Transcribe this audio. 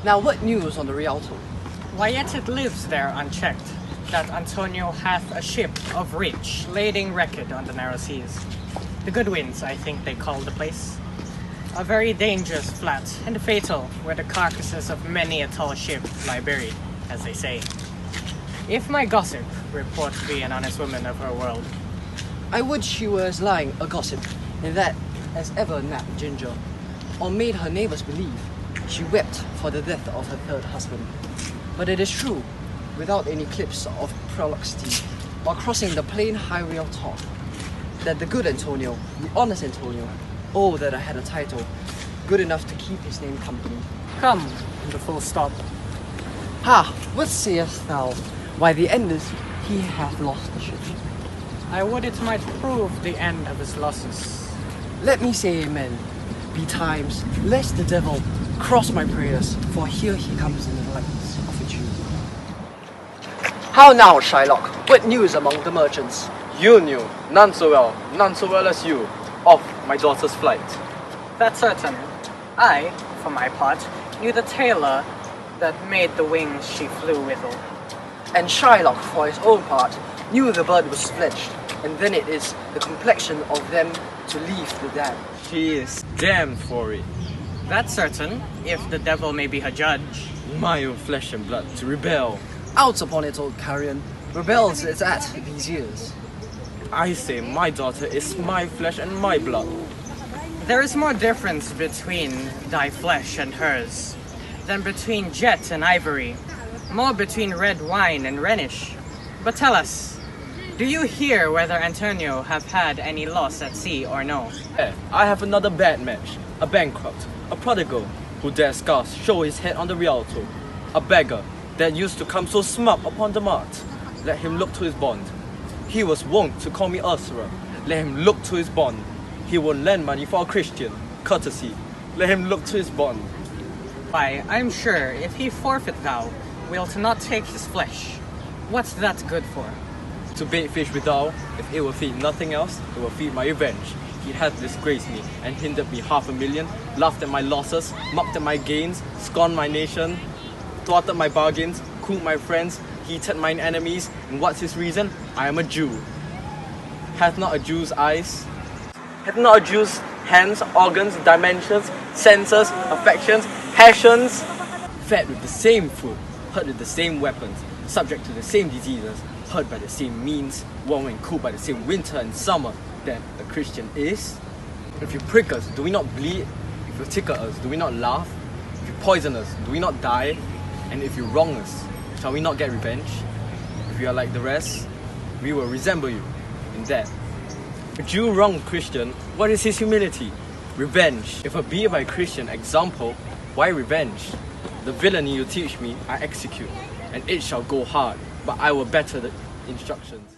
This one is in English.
Now what news on the Rialto? Why yet it lives there unchecked, that Antonio hath a ship of rich, lading record on the narrow seas. The good winds, I think they call the place. A very dangerous flat, and fatal, where the carcasses of many a tall ship lie buried, as they say. If my gossip report be an honest woman of her world, I would she were as lying a gossip, and that as ever napped Ginger, or made her neighbours believe she wept for the death of her third husband. But it is true, without any clips of prolixity, or crossing the plain highway of talk, that the good Antonio, the honest Antonio, oh that I had a title, good enough to keep his name company. come, the full stop. Ha! What sayest thou? Why the end is, he hath lost the ship. I would it might prove the end of his losses. Let me say amen. Betimes, lest the devil cross my prayers, for here he comes in the lights of a Jew. How now, Shylock? What news among the merchants? You knew, none so well as you, of my daughter's flight. That's certain. I, for my part, knew the tailor that made the wings she flew withal. And Shylock, for his own part, knew the bird was fledged, and then it is the complexion of them to leave the dam. She is damned for it. That's certain, if the devil may be her judge. My own flesh and blood to rebel. Out upon it, old carrion. Rebels it's at these years. I say my daughter is my flesh and my blood. There is more difference between thy flesh and hers than between jet and ivory, more between red wine and Rhenish. But tell us, do you hear whether Antonio have had any loss at sea or no? I have another bad match, a bankrupt, a prodigal, who dares scarce show his head on the Rialto, a beggar that used to come so smug upon the mart. Let him look to his bond. He was wont to call me Ursula. Let him look to his bond. He will lend money for a Christian, courtesy. Let him look to his bond. Why, I'm sure if he forfeit thou, wilt not take his flesh. What's that good for? To bait fish withal, if it will feed nothing else, it will feed my revenge. He hath disgraced me and hindered me 500,000, laughed at my losses, mocked at my gains, scorned my nation, thwarted my bargains, cooled my friends, heated mine enemies, and what's his reason? I am a Jew. Hath not a Jew's eyes? Hath not a Jew's hands, organs, dimensions, senses, affections, passions? Fed with the same food, hurt with the same weapons, subject to the same diseases, hurt by the same means, warm and cooled by the same winter and summer, that a Christian is? If you prick us, do we not bleed? If you tickle us, do we not laugh? If you poison us, do we not die? And if you wrong us, shall we not get revenge? If you are like the rest, we will resemble you in that. A Jew wrong a Christian, what is his humility? Revenge. If a be by Christian example, why revenge? The villainy you teach me, I execute, and it shall go hard, but I will better the instructions.